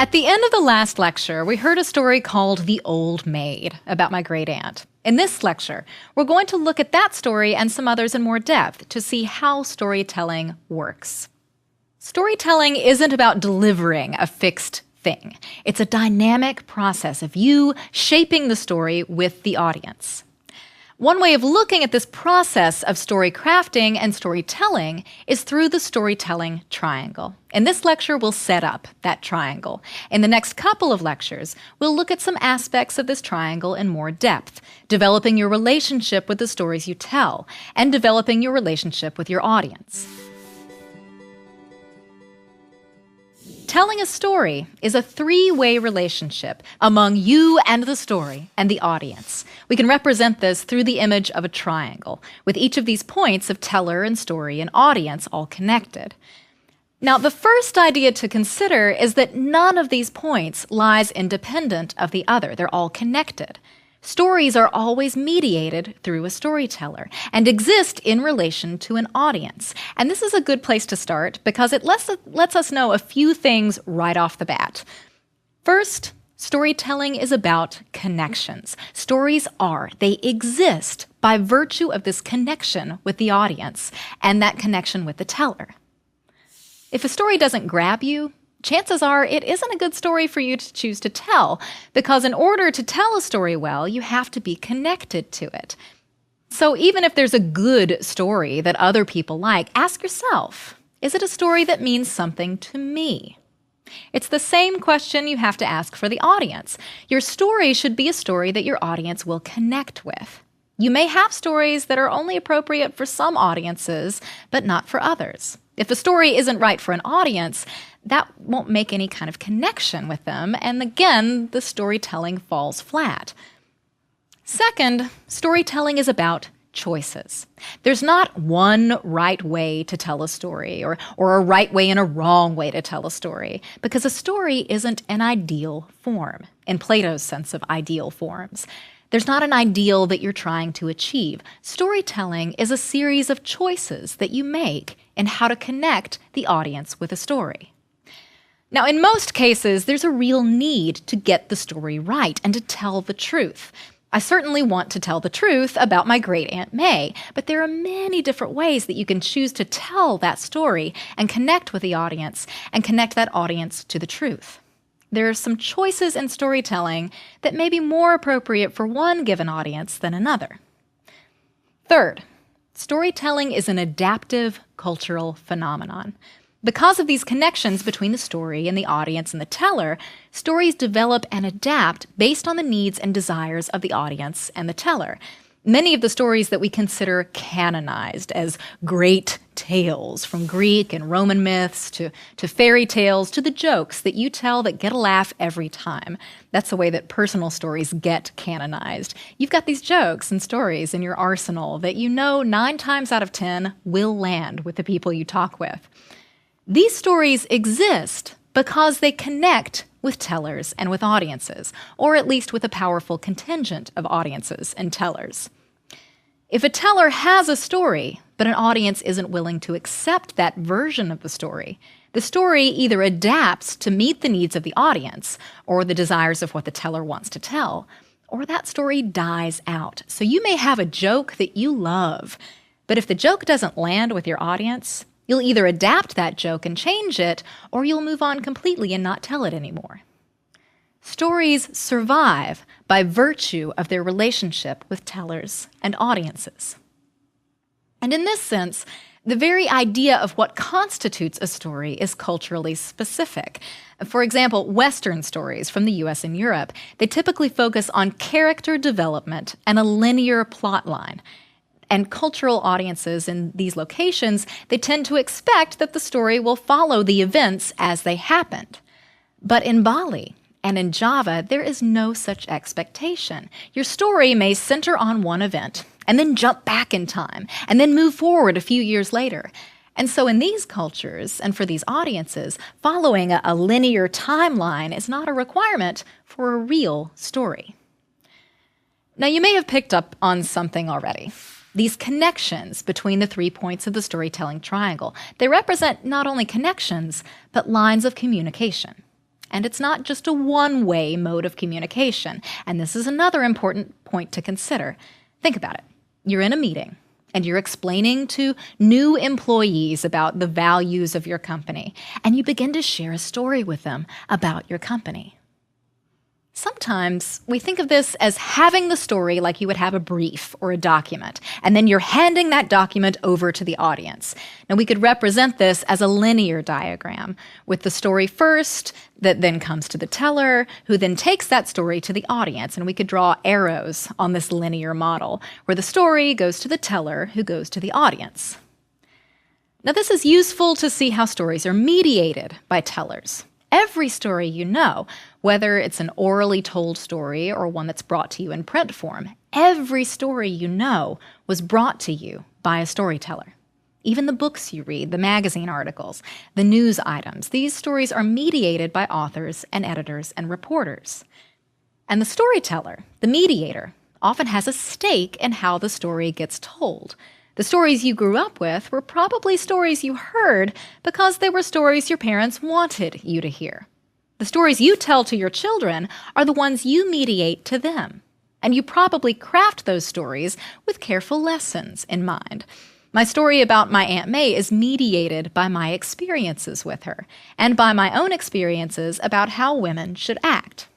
At the end of the last lecture, we heard a story called The Old Maid about my great aunt. In this lecture, we're going to look at that story and some others in more depth to see how storytelling works. Storytelling isn't about delivering a fixed thing. It's a dynamic process of you shaping the story with the audience. One way of looking at this process of story crafting and storytelling is through the storytelling triangle. In this lecture, we'll set up that triangle. In the next couple of lectures, we'll look at some aspects of this triangle in more depth, developing your relationship with the stories you tell, and developing your relationship with your audience. Telling a story is a three-way relationship among you and the story and the audience. We can represent this through the image of a triangle, with each of these points of teller and story and audience all connected. Now, the first idea to consider is that none of these points lies independent of the other. They're all connected. Stories are always mediated through a storyteller and exist in relation to an audience. And this is a good place to start because it lets us know a few things right off the bat. First, storytelling is about connections. Stories they exist by virtue of this connection with the audience and that connection with the teller. If a story doesn't grab you, chances are it isn't a good story for you to choose to tell, because in order to tell a story well, you have to be connected to it. So even if there's a good story that other people like, ask yourself, is it a story that means something to me? It's the same question you have to ask for the audience. Your story should be a story that your audience will connect with. You may have stories that are only appropriate for some audiences, but not for others. If a story isn't right for an audience, that won't make any kind of connection with them, and again, the storytelling falls flat. Second, storytelling is about choices. There's not one right way to tell a story, or a right way and a wrong way to tell a story, because a story isn't an ideal form, in Plato's sense of ideal forms. There's not an ideal that you're trying to achieve. Storytelling is a series of choices that you make in how to connect the audience with a story. Now, in most cases, there's a real need to get the story right and to tell the truth. I certainly want to tell the truth about my great Aunt May, but there are many different ways that you can choose to tell that story and connect with the audience and connect that audience to the truth. There are some choices in storytelling that may be more appropriate for one given audience than another. Third, storytelling is an adaptive cultural phenomenon. Because of these connections between the story and the audience and the teller, stories develop and adapt based on the needs and desires of the audience and the teller. Many of the stories that we consider canonized as great tales, from Greek and Roman myths to fairy tales to the jokes that you tell that get a laugh every time. That's the way that personal stories get canonized. You've got these jokes and stories in your arsenal that you know 9 times out of 10 will land with the people you talk with. These stories exist because they connect with tellers and with audiences, or at least with a powerful contingent of audiences and tellers. If a teller has a story, but an audience isn't willing to accept that version of the story either adapts to meet the needs of the audience or the desires of what the teller wants to tell, or that story dies out. So you may have a joke that you love, but if the joke doesn't land with your audience, you'll either adapt that joke and change it, or you'll move on completely and not tell it anymore. Stories survive by virtue of their relationship with tellers and audiences. And in this sense, the very idea of what constitutes a story is culturally specific. For example, Western stories from the US and Europe, they typically focus on character development and a linear plot line. And cultural audiences in these locations, they tend to expect that the story will follow the events as they happened. But in Bali and in Java, there is no such expectation. Your story may center on one event and then jump back in time and then move forward a few years later. And so in these cultures and for these audiences, following a linear timeline is not a requirement for a real story. Now, you may have picked up on something already. These connections between the 3 points of the storytelling triangle, they represent not only connections, but lines of communication. And it's not just a one-way mode of communication. And this is another important point to consider. Think about it. You're in a meeting, and you're explaining to new employees about the values of your company, and you begin to share a story with them about your company. Sometimes we think of this as having the story like you would have a brief or a document, and then you're handing that document over to the audience. Now, we could represent this as a linear diagram, with the story first, that then comes to the teller, who then takes that story to the audience, and we could draw arrows on this linear model, where the story goes to the teller, who goes to the audience. Now, this is useful to see how stories are mediated by tellers. Every story you know, whether it's an orally told story or one that's brought to you in print form, every story you know was brought to you by a storyteller. Even the books you read, the magazine articles, the news items, these stories are mediated by authors and editors and reporters. And the storyteller, the mediator, often has a stake in how the story gets told. The stories you grew up with were probably stories you heard because they were stories your parents wanted you to hear. The stories you tell to your children are the ones you mediate to them. And you probably craft those stories with careful lessons in mind. My story about my Aunt May is mediated by my experiences with her and by my own experiences about how women should act.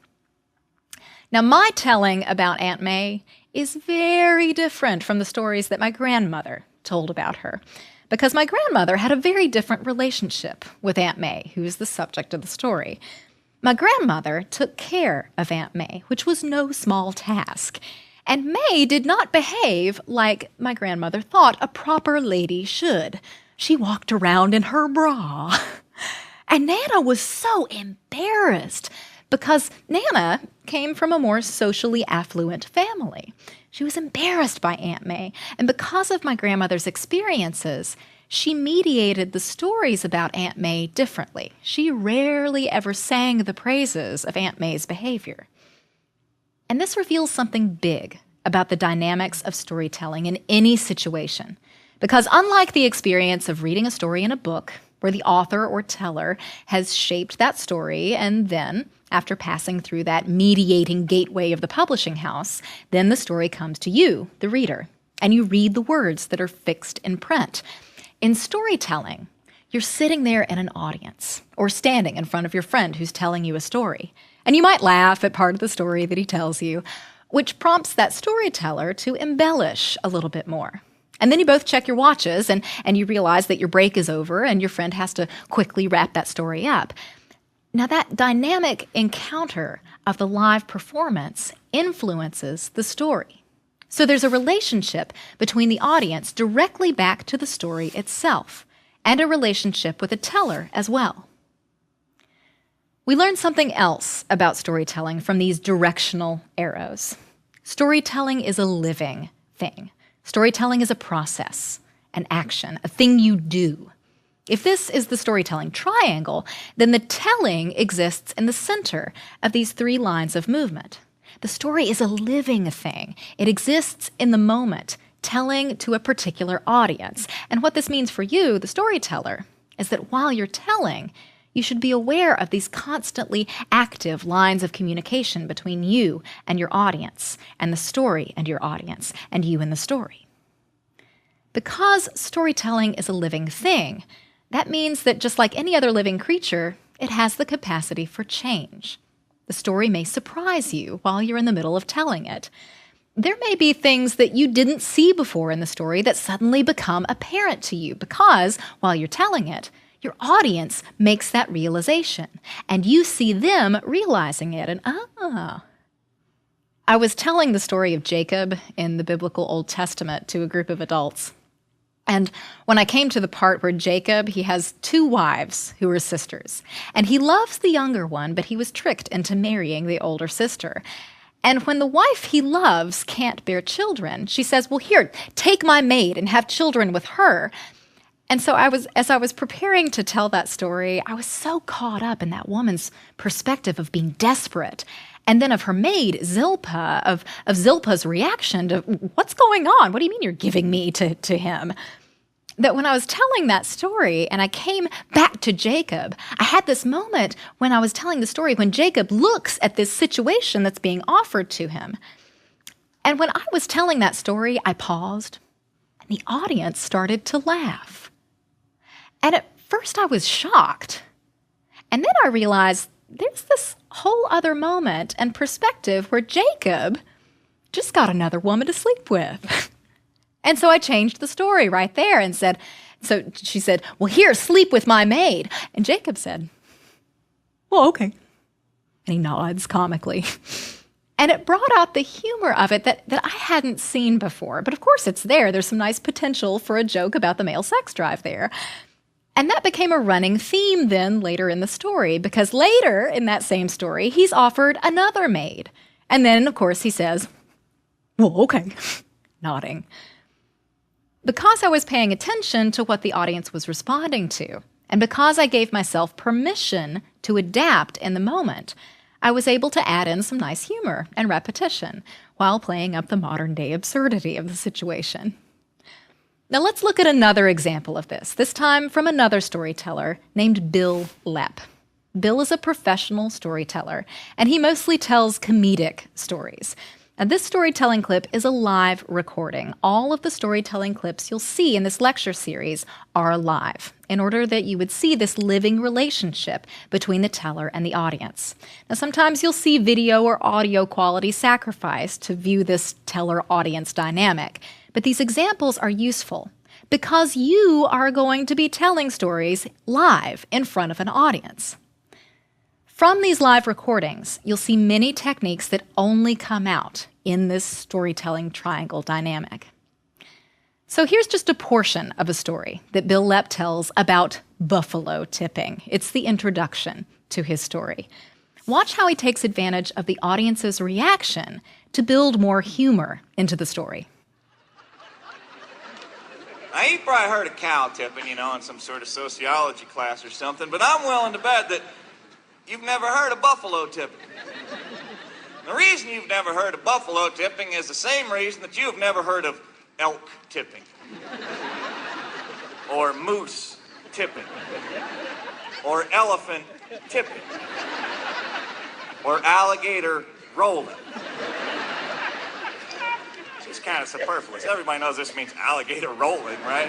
Now, my telling about Aunt May is very different from the stories that my grandmother told about her, because my grandmother had a very different relationship with Aunt May, who is the subject of the story. My grandmother took care of Aunt May, which was no small task, and May did not behave like my grandmother thought a proper lady should. She walked around in her bra. And Nana was so embarrassed because Nana came from a more socially affluent family. She was embarrassed by Aunt May, and because of my grandmother's experiences, she mediated the stories about Aunt May differently. She rarely ever sang the praises of Aunt May's behavior. And this reveals something big about the dynamics of storytelling in any situation, because unlike the experience of reading a story in a book, where the author or teller has shaped that story and then, after passing through that mediating gateway of the publishing house, then the story comes to you, the reader, and you read the words that are fixed in print. In storytelling, you're sitting there in an audience or standing in front of your friend who's telling you a story, and you might laugh at part of the story that he tells you, which prompts that storyteller to embellish a little bit more. And then you both check your watches and you realize that your break is over and your friend has to quickly wrap that story up. Now, that dynamic encounter of the live performance influences the story. So there's a relationship between the audience directly back to the story itself, and a relationship with the teller as well. We learn something else about storytelling from these directional arrows. Storytelling is a living thing. Storytelling is a process, an action, a thing you do. If this is the storytelling triangle, then the telling exists in the center of these three lines of movement. The story is a living thing. It exists in the moment, telling to a particular audience. And what this means for you, the storyteller, is that while you're telling, you should be aware of these constantly active lines of communication between you and your audience, and the story and your audience, and you and the story. Because storytelling is a living thing, that means that just like any other living creature, it has the capacity for change. The story may surprise you while you're in the middle of telling it. There may be things that you didn't see before in the story that suddenly become apparent to you because, while you're telling it, your audience makes that realization, and you see them realizing it, and I was telling the story of Jacob in the biblical Old Testament to a group of adults. And when I came to the part where Jacob, he has 2 wives who are sisters, and he loves the younger one, but he was tricked into marrying the older sister. And when the wife he loves can't bear children, she says, well, here, take my maid and have children with her. And so as I was preparing to tell that story, I was so caught up in that woman's perspective of being desperate, and then of her maid, Zilpah, of Zilpah's reaction to, what's going on? What do you mean you're giving me to him? that when I was telling that story and I came back to Jacob, I had this moment when I was telling the story when Jacob looks at this situation that's being offered to him. And when I was telling that story, I paused and the audience started to laugh. And at first I was shocked. And then I realized there's this whole other moment and perspective where Jacob just got another woman to sleep with. And so I changed the story right there and said, so she said, well, here, sleep with my maid. And Jacob said, well, okay. And he nods comically. And it brought out the humor of it that I hadn't seen before. But of course it's there. There's some nice potential for a joke about the male sex drive there. And that became a running theme then later in the story, because later in that same story, he's offered another maid. And then, of course, he says, well, okay, nodding. Because I was paying attention to what the audience was responding to, and because I gave myself permission to adapt in the moment, I was able to add in some nice humor and repetition while playing up the modern-day absurdity of the situation. Now let's look at another example of this time from another storyteller named Bill Lepp. Bill is a professional storyteller, and he mostly tells comedic stories. Now, this storytelling clip is a live recording. All of the storytelling clips you'll see in this lecture series are live, in order that you would see this living relationship between the teller and the audience. Now, sometimes you'll see video or audio quality sacrificed to view this teller-audience dynamic, but these examples are useful because you are going to be telling stories live in front of an audience. From these live recordings, you'll see many techniques that only come out in this storytelling triangle dynamic. So here's just a portion of a story that Bill Lepp tells about buffalo tipping. It's the introduction to his story. Watch how he takes advantage of the audience's reaction to build more humor into the story. Now, you probably heard of cow tipping, in some sort of sociology class or something, but I'm willing to bet that you've never heard of buffalo tipping. The reason you've never heard of buffalo tipping is the same reason that you've never heard of elk tipping. Or moose tipping. Or elephant tipping. Or alligator rolling. It's kind of superfluous. Everybody knows this means alligator rolling, right?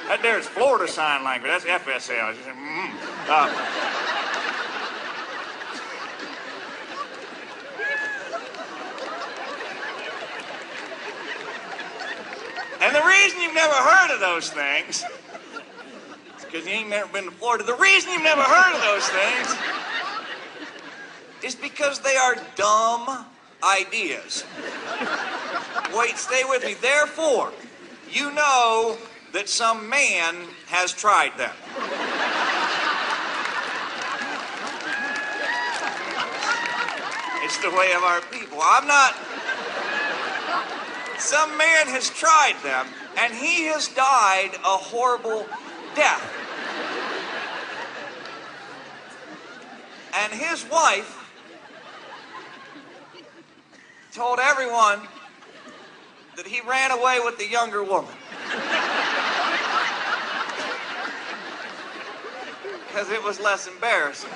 That there's Florida Sign Language. That's FSL. And the reason you've never heard of those things is because you ain't never been to Florida. The reason you've never heard of those things is because they are dumb ideas. Wait, stay with me. Therefore, you know that some man has tried them. It's the way of our people. Some man has tried them, and he has died a horrible death. And his wife told everyone that he ran away with the younger woman. Because it was less embarrassing.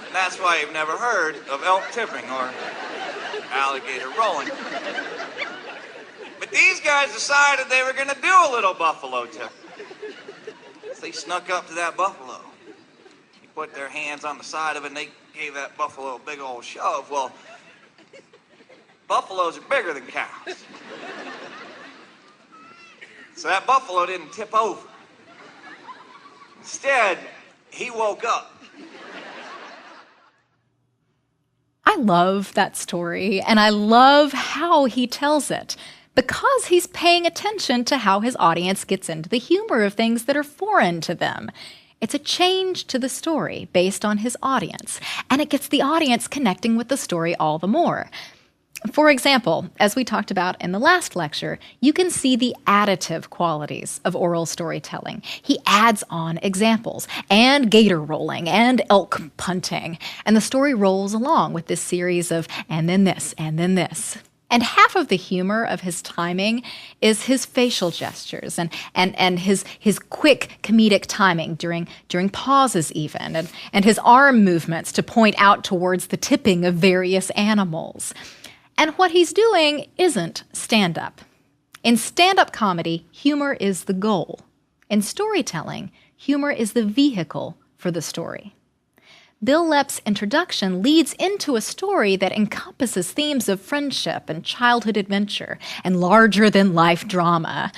And that's why you've never heard of elk tipping or alligator rolling. But these guys decided they were going to do a little buffalo tipping. So they snuck up to that buffalo. They put their hands on the side of it and they gave that buffalo a big old shove. Well, buffaloes are bigger than cows. So that buffalo didn't tip over. Instead, he woke up. I love that story, and I love how he tells it, because he's paying attention to how his audience gets into the humor of things that are foreign to them. It's a change to the story based on his audience, and it gets the audience connecting with the story all the more. For example, as we talked about in the last lecture, you can see the additive qualities of oral storytelling. He adds on examples, and gator rolling, and elk punting, and the story rolls along with this series of and then this, and then this. And half of the humor of his timing is his facial gestures and his quick comedic timing during pauses even, and his arm movements to point out towards the tipping of various animals. And what he's doing isn't stand-up. In stand-up comedy, humor is the goal. In storytelling, humor is the vehicle for the story. Bill Lepp's introduction leads into a story that encompasses themes of friendship and childhood adventure and larger-than-life drama.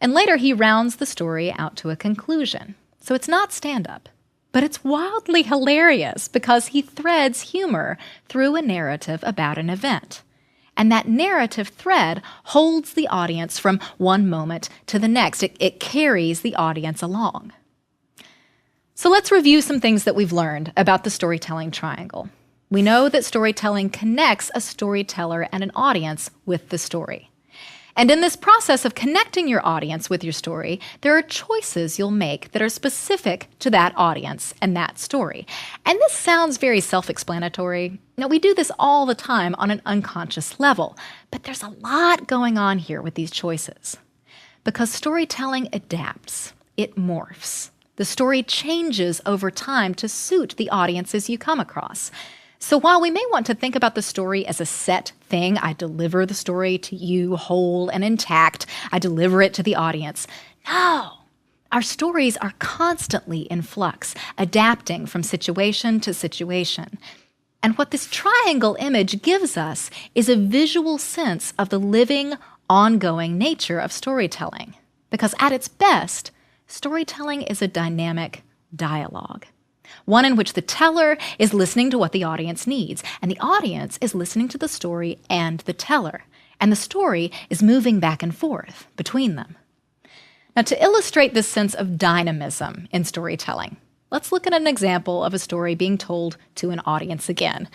And later he rounds the story out to a conclusion. So it's not stand-up, but it's wildly hilarious because he threads humor through a narrative about an event. And that narrative thread holds the audience from one moment to the next. It carries the audience along. So let's review some things that we've learned about the storytelling triangle. We know that storytelling connects a storyteller and an audience with the story. And in this process of connecting your audience with your story, there are choices you'll make that are specific to that audience and that story. And this sounds very self-explanatory. Now, we do this all the time on an unconscious level, but there's a lot going on here with these choices. Because storytelling adapts, it morphs. The story changes over time to suit the audiences you come across. So while we may want to think about the story as a set thing, I deliver the story to you whole and intact, I deliver it to the audience. No, our stories are constantly in flux, adapting from situation to situation. And what this triangle image gives us is a visual sense of the living, ongoing nature of storytelling. Because at its best, storytelling is a dynamic dialogue, one in which the teller is listening to what the audience needs, and the audience is listening to the story and the teller, and the story is moving back and forth between them. Now, to illustrate this sense of dynamism in storytelling, let's look at an example of a story being told to an audience again.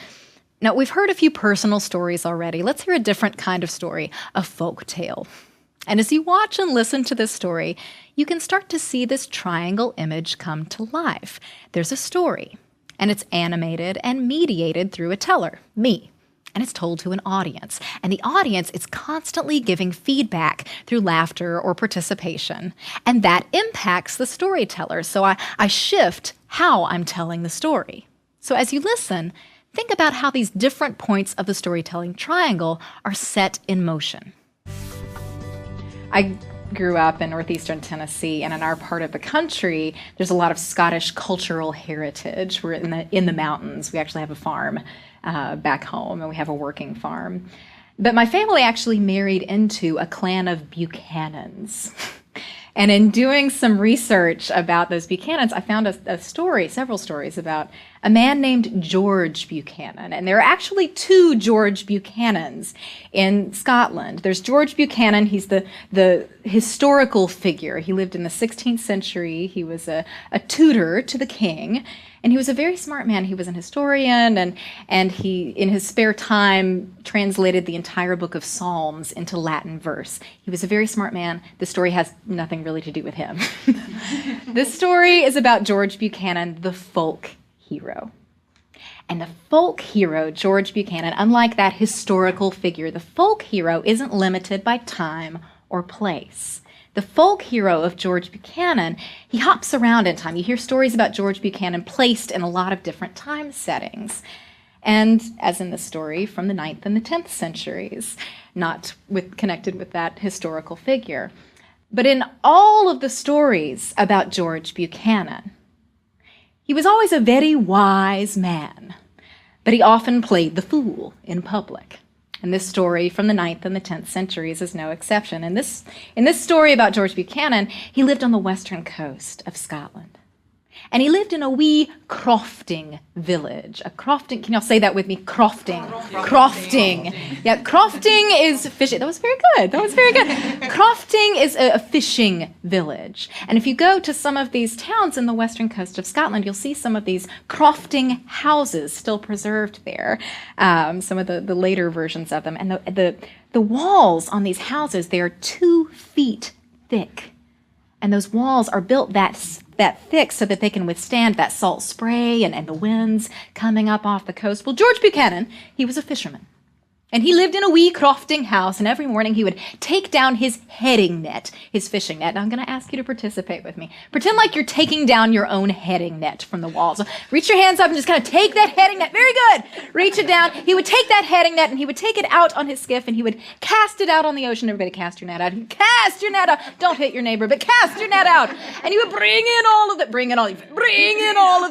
Now, we've heard a few personal stories already. Let's hear a different kind of story, a folk tale. And as you watch and listen to this story, you can start to see this triangle image come to life. There's a story, and it's animated and mediated through a teller, me, and it's told to an audience. And the audience is constantly giving feedback through laughter or participation, and that impacts the storyteller. So I shift how I'm telling the story. So as you listen, think about how these different points of the storytelling triangle are set in motion. I grew up in northeastern Tennessee, and in our part of the country, there's a lot of Scottish cultural heritage. We're in the mountains. We actually have a farm back home, and we have a working farm. But my family actually married into a clan of Buchanans. And in doing some research about those Buchanans, I found a story, several stories about a man named George Buchanan. And there are actually two George Buchanans in Scotland. There's George Buchanan. He's the historical figure. He lived in the 16th century. He was a tutor to the king. And he was a very smart man. He was an historian, and he, in his spare time, translated the entire book of Psalms into Latin verse. He was a very smart man. The story has nothing really to do with him. This story is about George Buchanan, the folk hero. And the folk hero, George Buchanan, unlike that historical figure, the folk hero isn't limited by time or place. The folk hero of George Buchanan, he hops around in time. You hear stories about George Buchanan placed in a lot of different time settings. And as in the story, from the 9th and the 10th centuries, not connected with that historical figure. But in all of the stories about George Buchanan, he was always a very wise man, but he often played the fool in public. And this story from the 9th and the 10th centuries is no exception. In this story about George Buchanan, he lived on the western coast of Scotland. And he lived in a wee crofting village. Can y'all say that with me? Crofting. Yeah, crofting is fishing. That was very good. Crofting is a fishing village. And if you go to some of these towns in the western coast of Scotland, you'll see some of these crofting houses still preserved there. Some of the later versions of them. And the walls on these houses, they are 2 feet thick. And those walls are built that thick so that they can withstand that salt spray and the winds coming up off the coast. Well, George Buchanan, he was a fisherman. And he lived in a wee crofting house, and every morning he would take down his herring net, his fishing net. Now I'm going to ask you to participate with me. Pretend like you're taking down your own herring net from the wall. So reach your hands up and just kind of take that herring net. Very good. Reach it down. He would take that herring net and he would take it out on his skiff and he would cast it out on the ocean. Everybody cast your net out. Cast your net out. Don't hit your neighbor, but cast your net out. And he would bring in all of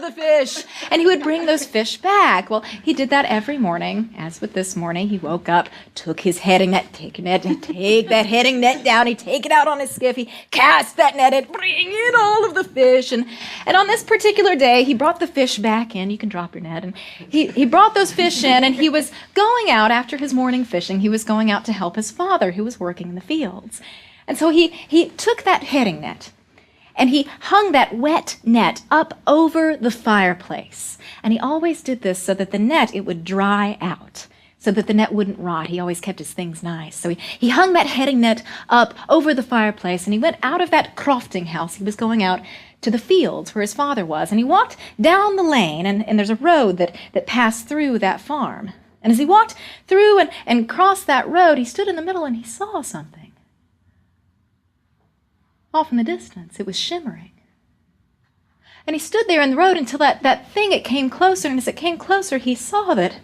the fish. And he would bring those fish back. Well, he did that every morning. As with this morning, he woke up, took his herring net, take that herring net down, he'd take it out on his skiff, he cast that net in, bring in all of the fish, and on this particular day, he brought the fish back in. You can drop your net, and he brought those fish in, and he was going out after his morning fishing. He was going out to help his father, who was working in the fields. And so he took that herring net, and he hung that wet net up over the fireplace. And he always did this so that the net, it would dry out, so that the net wouldn't rot. He always kept his things nice. So he hung that herring net up over the fireplace, and he went out of that crofting house. He was going out to the fields where his father was, and he walked down the lane, and there's a road that passed through that farm. And as he walked through and crossed that road, he stood in the middle and he saw something. Off in the distance, it was shimmering. And he stood there in the road until that thing, it came closer, and as it came closer, he saw that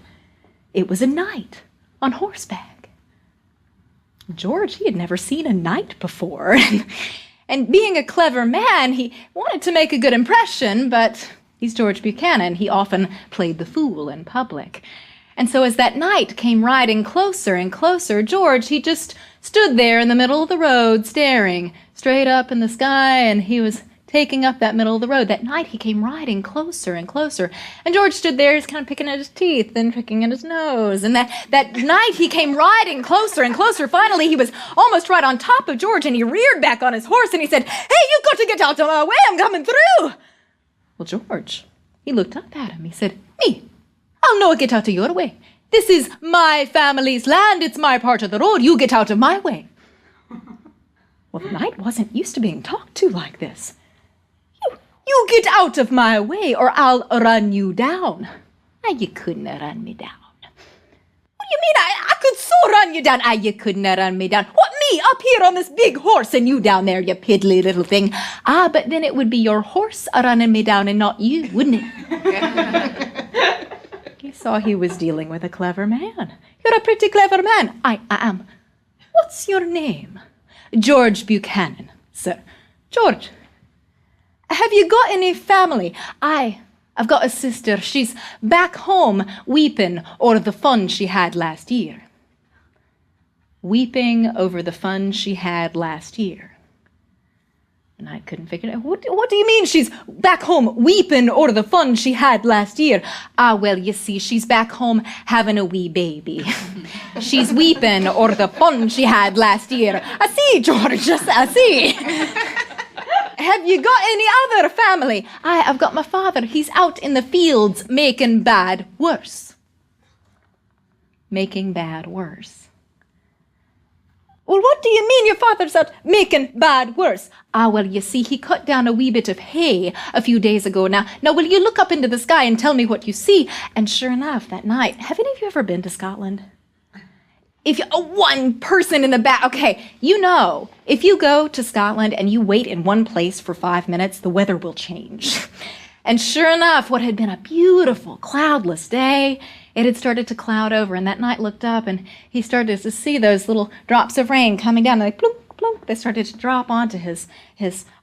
it was a knight on horseback. George, he had never seen a knight before. And being a clever man, he wanted to make a good impression, but he's George Buchanan. He often played the fool in public. And so as that knight came riding closer and closer, George, he just stood there in the middle of the road, staring straight up in the sky, and he was taking up that middle of the road. That night he came riding closer and closer. And George stood there, just kind of picking at his teeth, then picking at his nose. And that night he came riding closer and closer. Finally, he was almost right on top of George, and he reared back on his horse, and he said, "Hey, you've got to get out of my way. I'm coming through." Well, George, he looked up at him. He said, "Me? I'll no get out of your way. This is my family's land. It's my part of the road. You get out of my way." Well, the knight wasn't used to being talked to like this. You get out of my way or I'll run you down. You couldn't run me down. What do you mean? I could so run you down. You couldn't run me down. What, me up here on this big horse and you down there, you piddly little thing? But then it would be your horse running me down and not you, wouldn't it? He saw he was dealing with a clever man. You're a pretty clever man. I am. What's your name? George Buchanan, sir. George. Have you got any family? I've got a sister. She's back home weeping over the fun she had last year. Weeping over the fun she had last year. And I couldn't figure it out. What do you mean she's back home weeping over the fun she had last year? Well, you see, she's back home having a wee baby. She's weeping over the fun she had last year. I see, George, I see. Have you got any other family? I've got my father. He's out in the fields making bad worse. Making bad worse. Well, what do you mean your father's out making bad worse? Well, you see, he cut down a wee bit of hay a few days ago. Now, will you look up into the sky and tell me what you see? And sure enough, that night, have any of you ever been to Scotland? If you, one person in the back, okay, you know, if you go to Scotland and you wait in one place for 5 minutes, the weather will change. And sure enough, what had been a beautiful, cloudless day, it had started to cloud over, and that knight looked up and he started to see those little drops of rain coming down, and like plunk, plunk, they started to drop onto his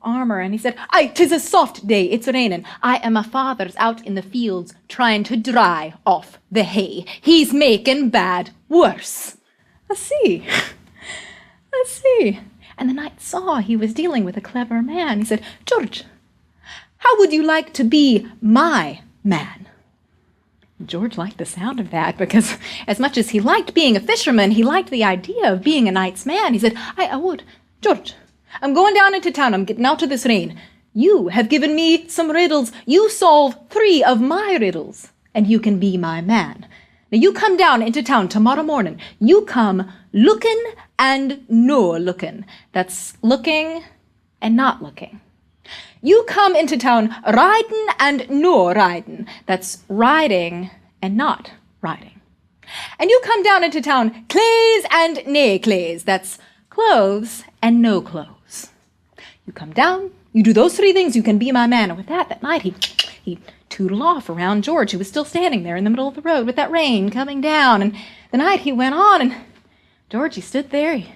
armor, and he said, "Aye, 'tis a soft day, it's raining. I am my father's out in the fields trying to dry off the hay. He's making bad worse." I see. And the knight saw he was dealing with a clever man. He said, "George, how would you like to be my man?" George liked the sound of that because as much as he liked being a fisherman, he liked the idea of being a knight's man. He said, I would. George, I'm going down into town. I'm getting out of this rain. You have given me some riddles. You solve 3 of my riddles, and you can be my man. Now, you come down into town tomorrow morning. You come looking and no looking. That's looking and not looking. You come into town riding and no riding. That's riding and not riding. And you come down into town, clothes and nae clothes. That's clothes and no clothes. You come down, you do those three things, you can be my man. And with that night, he tootled off around George, who was still standing there in the middle of the road with that rain coming down. And the night he went on, and George, he stood there, he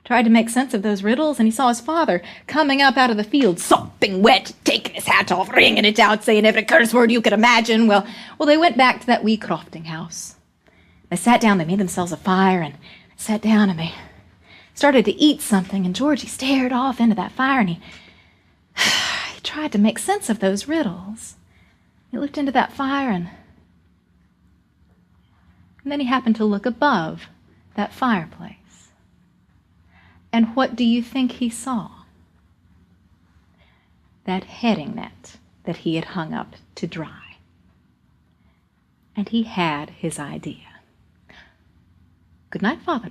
tried to make sense of those riddles, and he saw his father coming up out of the field, sopping wet, taking his hat off, wringing it out, saying every curse word you could imagine. Well, they went back to that wee crofting house. They sat down, they made themselves a fire, and sat down, and they started to eat something, and George, he stared off into that fire, and he tried to make sense of those riddles. He looked into that fire, and then he happened to look above that fireplace. And what do you think he saw? That heading net that he had hung up to dry. And he had his idea. Good night, Father.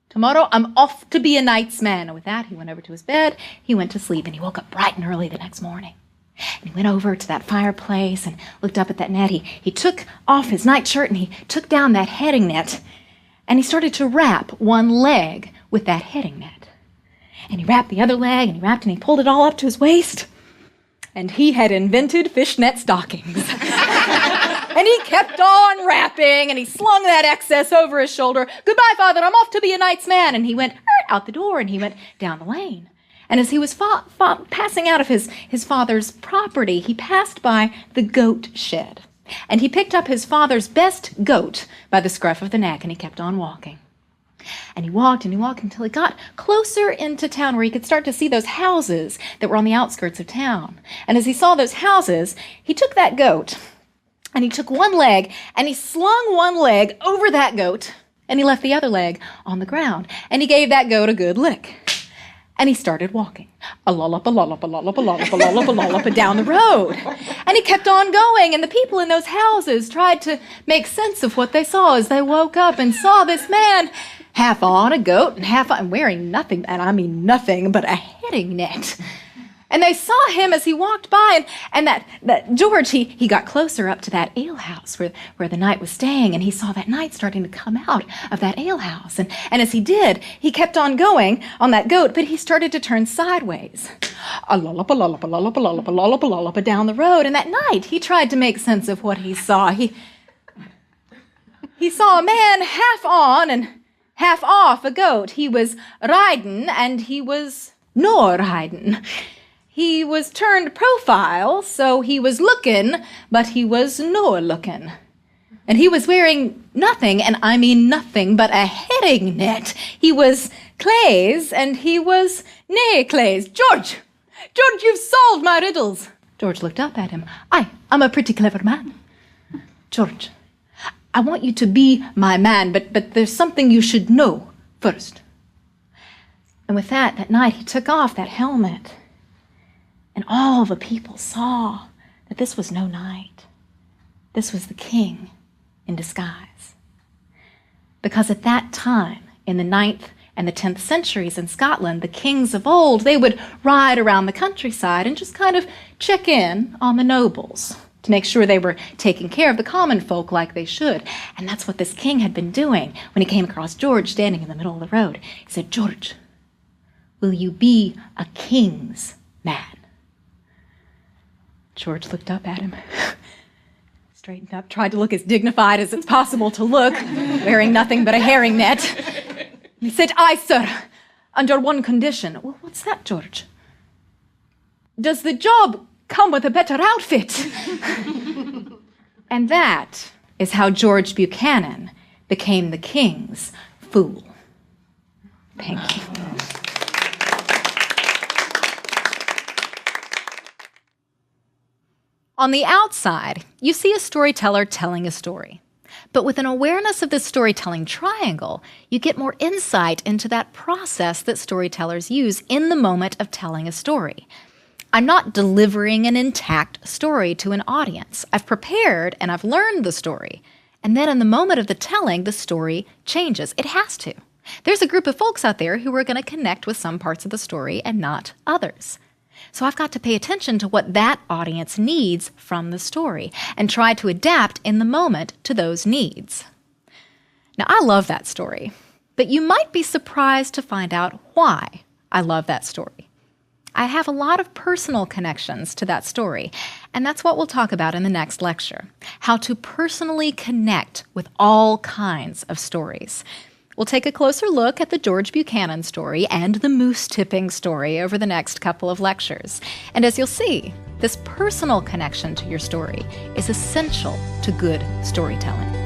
Tomorrow I'm off to be a knight's man. And with that, he went over to his bed, he went to sleep, and he woke up bright and early the next morning. And he went over to that fireplace and looked up at that net. He took off his nightshirt and he took down that heading net, and he started to wrap one leg with that heading net. And he wrapped the other leg, and he wrapped, and he pulled it all up to his waist. And he had invented fishnet stockings. And he kept on wrapping, and he slung that excess over his shoulder. Goodbye, Father, I'm off to be a knight's man. And he went out the door, and he went down the lane. And as he was passing out of his father's property, he passed by the goat shed. And he picked up his father's best goat by the scruff of the neck, and he kept on walking. And he walked until he got closer into town, where he could start to see those houses that were on the outskirts of town. And as he saw those houses, he took that goat, and he took one leg, and he slung one leg over that goat, and he left the other leg on the ground. And he gave that goat a good lick. And he started walking, a-lollop, a-lollop, a-lollop, a-lollop, a-lollop, a-lollop, down the road. And he kept on going, and the people in those houses tried to make sense of what they saw as they woke up and saw this man half on a goat and half on, wearing nothing, and I mean nothing but a heading net. And they saw him as he walked by, and that George, he got closer up to that alehouse where the knight was staying, and he saw that knight starting to come out of that alehouse. And as he did, he kept on going on that goat, but he started to turn sideways. A-lollop, a-lollop, a-lollop, a-lollop, a-lollop, a-lollop, down the road. And that knight, he tried to make sense of what he saw. He saw a man half on and half off a goat. He was riding, and he was nor riding. He was turned profile, so he was looking, but he was nor looking. And he was wearing nothing, and I mean nothing, but a heading net. He was clays, and he was nae clays. George, you've solved my riddles. George looked up at him. I'm a pretty clever man. George, I want you to be my man, but there's something you should know first. And with that night, he took off that helmet. And all the people saw that this was no knight. This was the king in disguise. Because at that time, in the 9th and the 10th centuries in Scotland, the kings of old, they would ride around the countryside and just kind of check in on the nobles to make sure they were taking care of the common folk like they should. And that's what this king had been doing when he came across George standing in the middle of the road. He said, George, will you be a king's man? George looked up at him, straightened up, tried to look as dignified as it's possible to look, wearing nothing but a herring net. He said, aye, sir, under one condition. Well, what's that, George? Does the job come with a better outfit? And that is how George Buchanan became the king's fool. Thank you. On the outside, you see a storyteller telling a story. But with an awareness of this storytelling triangle, you get more insight into that process that storytellers use in the moment of telling a story. I'm not delivering an intact story to an audience. I've prepared and I've learned the story. And then in the moment of the telling, the story changes. It has to. There's a group of folks out there who are going to connect with some parts of the story and not others. So I've got to pay attention to what that audience needs from the story and try to adapt in the moment to those needs. Now, I love that story, but you might be surprised to find out why I love that story. I have a lot of personal connections to that story, and that's what we'll talk about in the next lecture, how to personally connect with all kinds of stories. We'll take a closer look at the George Buchanan story and the moose tipping story over the next couple of lectures. And as you'll see, this personal connection to your story is essential to good storytelling.